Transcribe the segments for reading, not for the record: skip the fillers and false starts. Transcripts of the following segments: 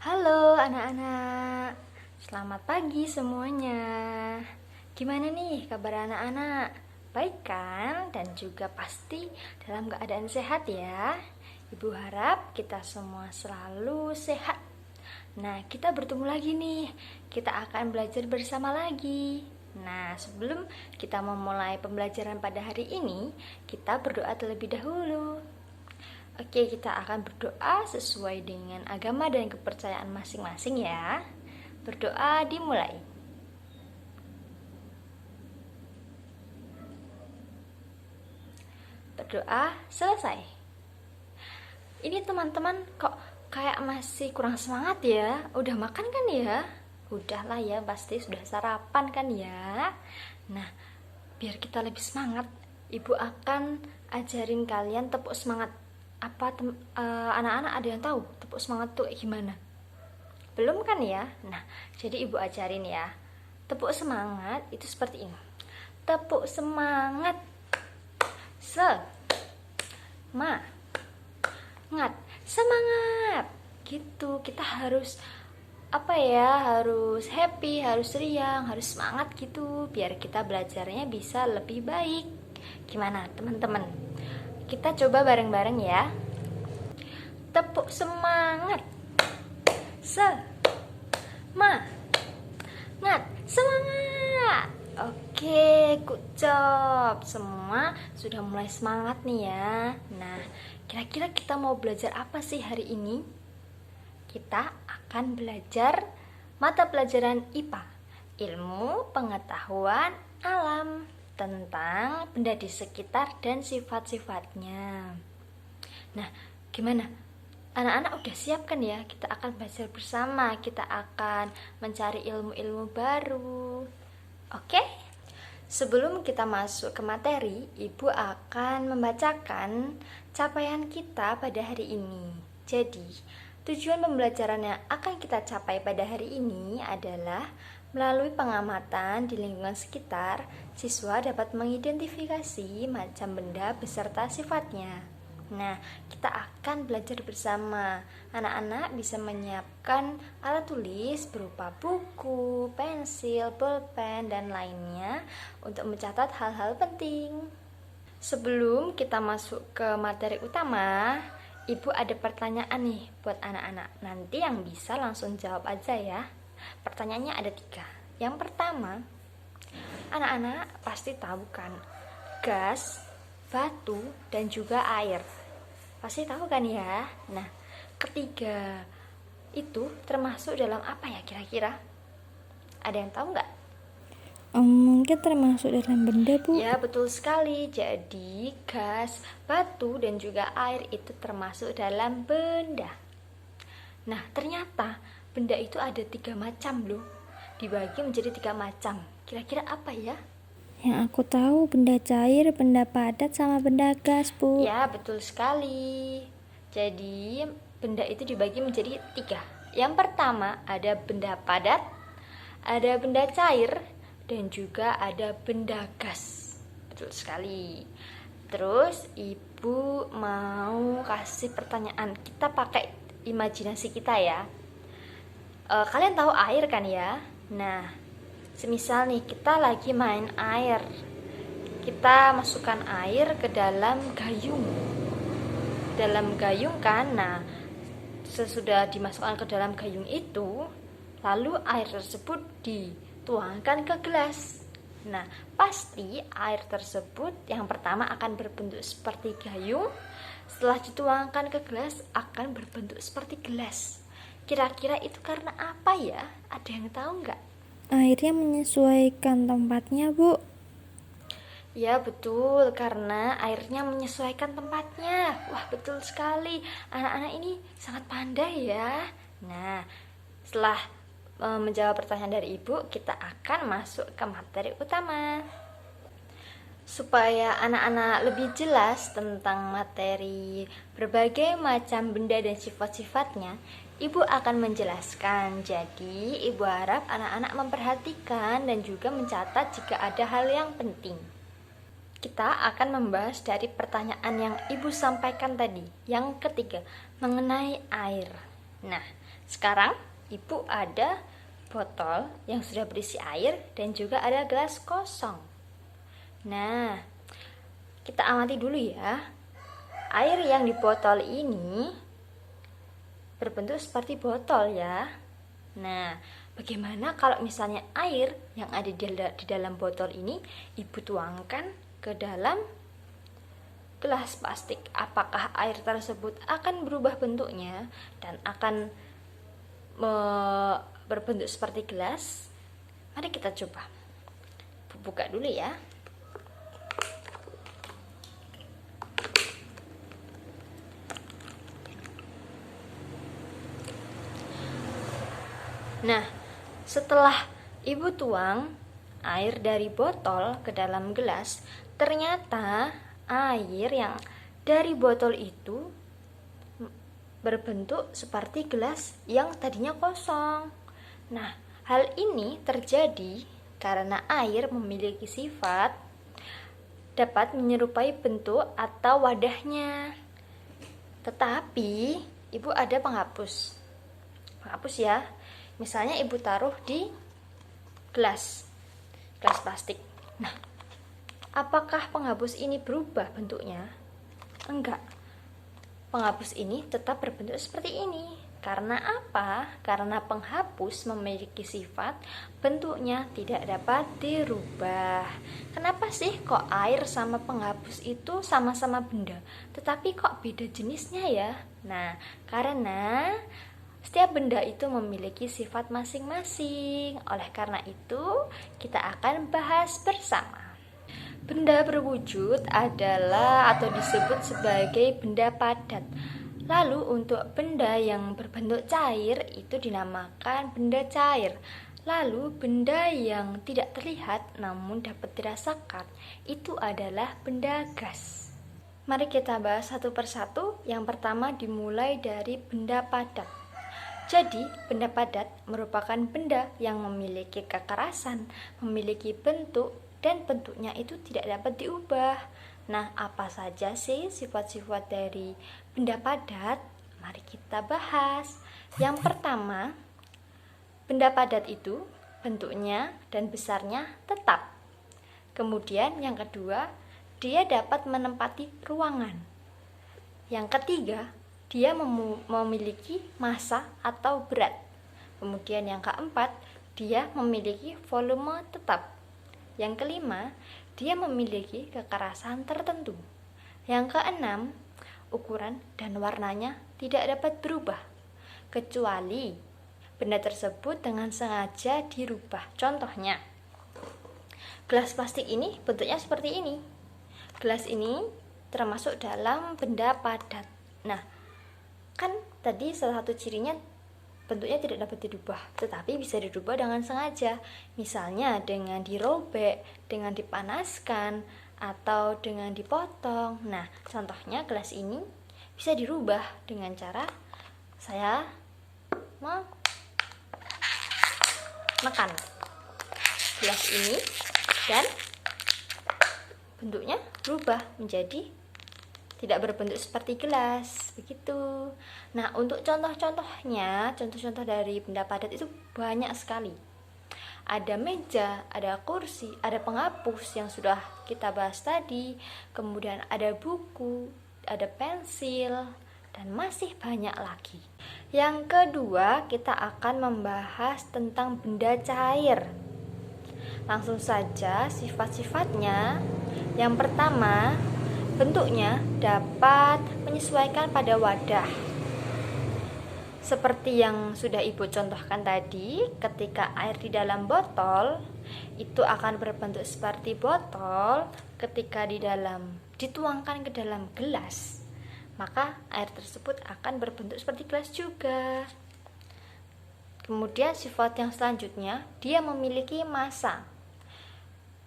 Halo anak-anak, selamat pagi semuanya. Gimana nih kabar anak-anak? Baik kan? Dan juga pasti dalam keadaan sehat ya. Ibu harap kita semua selalu sehat. Nah, kita bertemu lagi nih. Kita akan belajar bersama lagi. Nah, sebelum kita memulai pembelajaran pada hari ini, kita berdoa terlebih dahulu. Oke, kita akan berdoa sesuai dengan agama dan kepercayaan masing-masing ya. Berdoa dimulai. Berdoa selesai. Ini teman-teman kok kayak masih kurang semangat ya? Udah makan kan ya? Udahlah ya, pasti sudah sarapan kan ya? Nah, biar kita lebih semangat, Ibu akan ajarin kalian tepuk semangat. Anak-anak ada yang tahu tepuk semangat tuh gimana? Belum kan ya? Nah, jadi Ibu ajarin ya. Tepuk semangat itu seperti ini. Tepuk semangat. Semangat. Semangat. Gitu. Kita harus harus happy, harus riang, harus semangat gitu biar kita belajarnya bisa lebih baik. Gimana, teman-teman? Kita coba bareng-bareng ya. Tepuk semangat. Semangat. Oke, good job. Semua sudah mulai semangat nih ya. Nah, kira-kira kita mau belajar apa sih hari ini? Kita akan belajar mata pelajaran IPA, ilmu pengetahuan alam, tentang benda di sekitar dan sifat-sifatnya. Nah, gimana? Anak-anak udah siap kan ya? Kita akan belajar bersama, kita akan mencari ilmu-ilmu baru. Oke? Sebelum kita masuk ke materi, Ibu akan membacakan capaian kita pada hari ini. Jadi, tujuan pembelajaran yang akan kita capai pada hari ini adalah melalui pengamatan di lingkungan sekitar, siswa dapat mengidentifikasi macam benda beserta sifatnya. Nah, kita akan belajar bersama. Anak-anak bisa menyiapkan alat tulis berupa buku, pensil, pulpen, dan lainnya untuk mencatat hal-hal penting. Sebelum kita masuk ke materi utama, Ibu ada pertanyaan nih buat anak-anak. Nanti yang bisa langsung jawab aja ya. Pertanyaannya ada 3. Yang pertama, anak-anak pasti tahu kan gas, batu, dan juga air. Pasti tahu kan ya? Nah, ketiga itu termasuk dalam apa ya kira-kira? Ada yang tahu nggak? Mungkin termasuk dalam benda, Bu. Ya, betul sekali. Jadi, gas, batu, dan juga air itu termasuk dalam benda. Nah, ternyata benda itu ada 3 macam loh. Dibagi menjadi 3 macam. Kira-kira apa ya? Yang aku tahu benda cair, benda padat, sama benda gas, Bu. Ya, betul sekali. Jadi, benda itu dibagi menjadi 3. Yang pertama ada benda padat, ada benda cair, dan juga ada benda gas. Betul sekali. Terus, Ibu mau kasih pertanyaan. Kita pakai imajinasi kita ya. Kalian tahu air kan ya? Nah, semisal nih kita lagi main air, kita masukkan air ke dalam gayung kan. Nah, sesudah dimasukkan ke dalam gayung itu, lalu air tersebut dituangkan ke gelas. Nah, pasti air tersebut yang pertama akan berbentuk seperti gayung. Setelah dituangkan ke gelas akan berbentuk seperti gelas. Kira-kira itu karena apa ya? Ada yang tahu nggak? Airnya menyesuaikan tempatnya, Bu. Ya betul, karena airnya menyesuaikan tempatnya. Wah, betul sekali. Anak-anak ini sangat pandai ya. Nah, setelah menjawab pertanyaan dari Ibu, kita akan masuk ke materi utama. Supaya anak-anak lebih jelas tentang materi berbagai macam benda dan sifat-sifatnya, Ibu akan menjelaskan. Jadi, Ibu harap anak-anak memperhatikan dan juga mencatat jika ada hal yang penting. Kita akan membahas dari pertanyaan yang Ibu sampaikan tadi. Yang ketiga, mengenai air. Nah, sekarang ibu ada botol yang sudah berisi air dan juga ada gelas kosong. Nah, kita amati dulu ya. Air yang di botol ini berbentuk seperti botol ya. Nah, bagaimana kalau misalnya air yang ada di dalam botol ini ibu tuangkan ke dalam gelas plastik? Apakah air tersebut akan berubah bentuknya dan akan berbentuk seperti gelas? Mari kita coba. Buka dulu ya. Nah, setelah ibu tuang air dari botol ke dalam gelas, ternyata air yang dari botol itu berbentuk seperti gelas yang tadinya kosong. Nah, hal ini terjadi karena air memiliki sifat dapat menyerupai bentuk atau wadahnya. Tetapi, ibu ada penghapus. Penghapus ya. Misalnya ibu taruh di gelas plastik. Nah, apakah penghapus ini berubah bentuknya? Enggak. Penghapus ini tetap berbentuk seperti ini. Karena apa? Karena penghapus memiliki sifat bentuknya tidak dapat dirubah. Kenapa sih kok air sama penghapus itu sama-sama benda, tetapi kok beda jenisnya ya? Nah, karena setiap benda itu memiliki sifat masing-masing. Oleh karena itu, kita akan bahas bersama. Benda berwujud adalah atau disebut sebagai benda padat. Lalu untuk benda yang berbentuk cair itu dinamakan benda cair. Lalu benda yang tidak terlihat namun dapat dirasakan itu adalah benda gas. Mari kita bahas satu persatu. Yang pertama dimulai dari benda padat. Jadi, benda padat merupakan benda yang memiliki kekerasan, memiliki bentuk, dan bentuknya itu tidak dapat diubah. Nah, apa saja sih sifat-sifat dari benda padat? Mari kita bahas. Yang pertama, benda padat itu bentuknya dan besarnya tetap. Kemudian yang kedua, dia dapat menempati ruangan. Yang ketiga, dia memiliki massa atau berat. Kemudian yang keempat, dia memiliki volume tetap. Yang kelima, dia memiliki kekerasan tertentu. Yang keenam, ukuran dan warnanya tidak dapat berubah, kecuali benda tersebut dengan sengaja dirubah. Contohnya, gelas plastik ini bentuknya seperti ini. Gelas ini termasuk dalam benda padat. Nah, kan tadi salah satu cirinya bentuknya tidak dapat dirubah, tetapi bisa dirubah dengan sengaja. Misalnya dengan dirobek, dengan dipanaskan, atau dengan dipotong. Nah, contohnya gelas ini bisa dirubah dengan cara saya menekan gelas ini dan bentuknya berubah menjadi tidak berbentuk seperti gelas, begitu. Nah, untuk contoh-contohnya, contoh-contoh dari benda padat itu banyak sekali. Ada meja, ada kursi, ada penghapus yang sudah kita bahas tadi, kemudian ada buku, ada pensil, dan masih banyak lagi. Yang kedua, kita akan membahas tentang benda cair. Langsung saja sifat-sifatnya. Yang pertama, bentuknya dapat menyesuaikan pada wadah. Seperti yang sudah Ibu contohkan tadi, ketika air di dalam botol itu akan berbentuk seperti botol, ketika dituangkan ke dalam gelas, maka air tersebut akan berbentuk seperti gelas juga. Kemudian sifat yang selanjutnya, dia memiliki massa.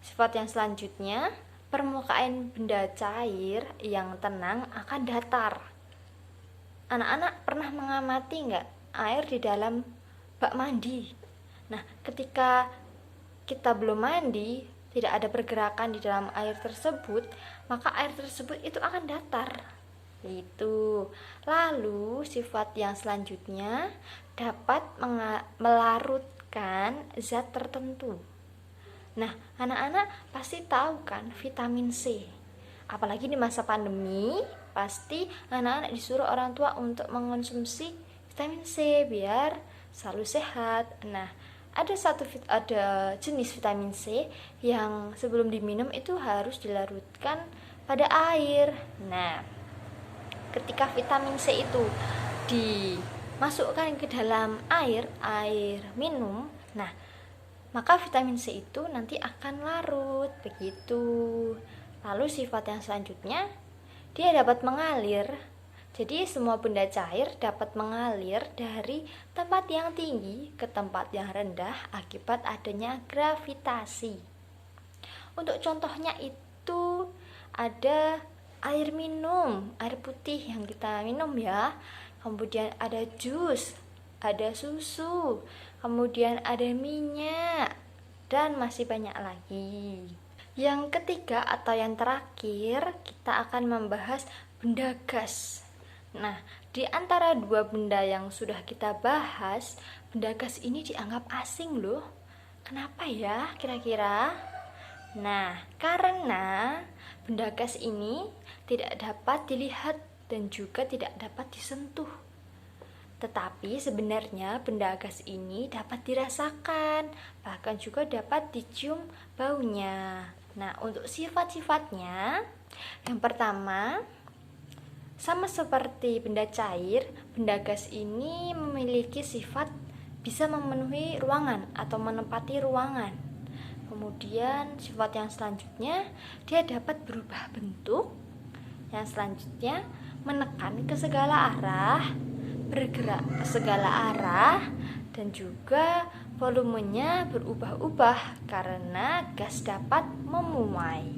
Sifat yang selanjutnya, permukaan benda cair yang tenang akan datar. Anak-anak pernah mengamati nggak air di dalam bak mandi? Nah, ketika kita belum mandi, tidak ada pergerakan di dalam air tersebut, maka air tersebut itu akan datar. Itu. Lalu sifat yang selanjutnya dapat melarutkan zat tertentu. Nah, anak-anak pasti tahu kan vitamin C. Apalagi di masa pandemi, pasti anak-anak disuruh orang tua untuk mengonsumsi vitamin C biar selalu sehat. Nah, ada jenis vitamin C yang sebelum diminum itu harus dilarutkan pada air. Nah, ketika vitamin C itu dimasukkan ke dalam air minum, nah maka vitamin C itu nanti akan larut begitu. Lalu sifat yang selanjutnya, dia dapat mengalir. Jadi semua benda cair dapat mengalir dari tempat yang tinggi ke tempat yang rendah akibat adanya gravitasi. Untuk contohnya itu ada air minum, air putih yang kita minum ya. Kemudian ada jus, ada susu, kemudian ada minyak, dan masih banyak lagi. Yang ketiga atau yang terakhir, kita akan membahas benda gas. Nah, di antara dua benda yang sudah kita bahas, benda gas ini dianggap asing loh. Kenapa ya kira-kira? Nah, karena benda gas ini tidak dapat dilihat dan juga tidak dapat disentuh. Tetapi sebenarnya benda gas ini dapat dirasakan, bahkan juga dapat dicium baunya. Nah, untuk sifat-sifatnya, yang pertama, sama seperti benda cair, benda gas ini memiliki sifat bisa memenuhi ruangan atau menempati ruangan. Kemudian sifat yang selanjutnya, dia dapat berubah bentuk. Yang selanjutnya, menekan ke segala arah, bergerak ke segala arah, dan juga volumenya berubah-ubah karena gas dapat memuai.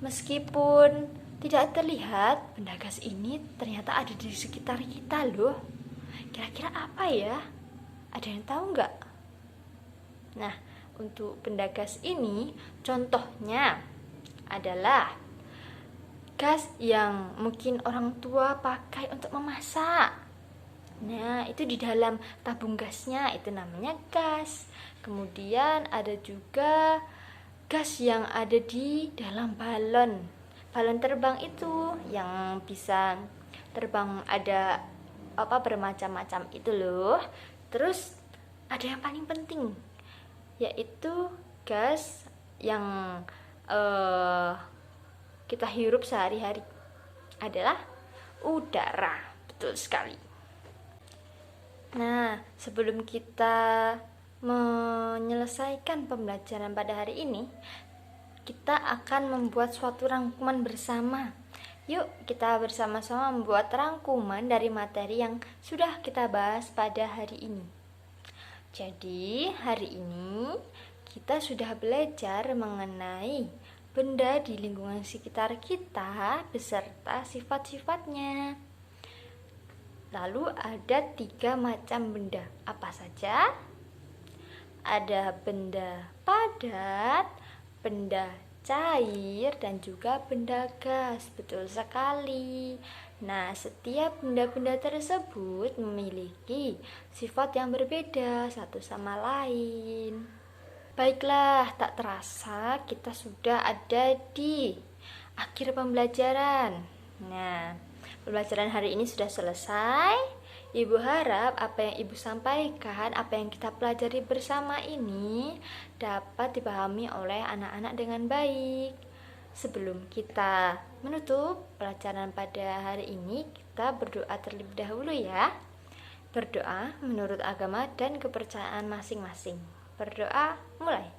Meskipun tidak terlihat, benda gas ini ternyata ada di sekitar kita loh. Kira-kira apa ya? Ada yang tahu nggak? Nah, untuk benda gas ini, contohnya adalah gas yang mungkin orang tua pakai untuk memasak. Nah, itu di dalam tabung gasnya itu namanya gas. Kemudian ada juga gas yang ada di dalam balon. Balon terbang itu yang bisa terbang ada bermacam-macam itu loh. Terus ada yang paling penting, yaitu gas yang kita hirup sehari-hari adalah udara. Betul sekali. Nah, sebelum kita menyelesaikan pembelajaran pada hari ini, kita akan membuat suatu rangkuman bersama. Yuk, kita bersama-sama membuat rangkuman dari materi yang sudah kita bahas pada hari ini. Jadi, hari ini kita sudah belajar mengenai benda di lingkungan sekitar kita beserta sifat-sifatnya. Lalu ada 3 macam benda. Apa saja? Ada benda padat, benda cair, dan juga benda gas. Betul sekali. Nah, setiap benda-benda tersebut memiliki sifat yang berbeda satu sama lain. Baiklah, tak terasa kita sudah ada di akhir pembelajaran. Nah, pembelajaran hari ini sudah selesai. Ibu harap apa yang Ibu sampaikan, apa yang kita pelajari bersama ini dapat dipahami oleh anak-anak dengan baik. Sebelum kita menutup pelajaran pada hari ini, kita berdoa terlebih dahulu ya. Berdoa menurut agama dan kepercayaan masing-masing. Berdoa mulai.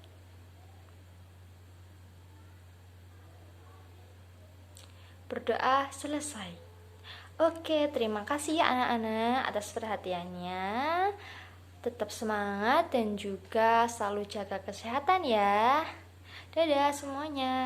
Berdoa selesai. Oke, terima kasih ya anak-anak atas perhatiannya. Tetap semangat dan juga selalu jaga kesehatan ya. Dadah semuanya.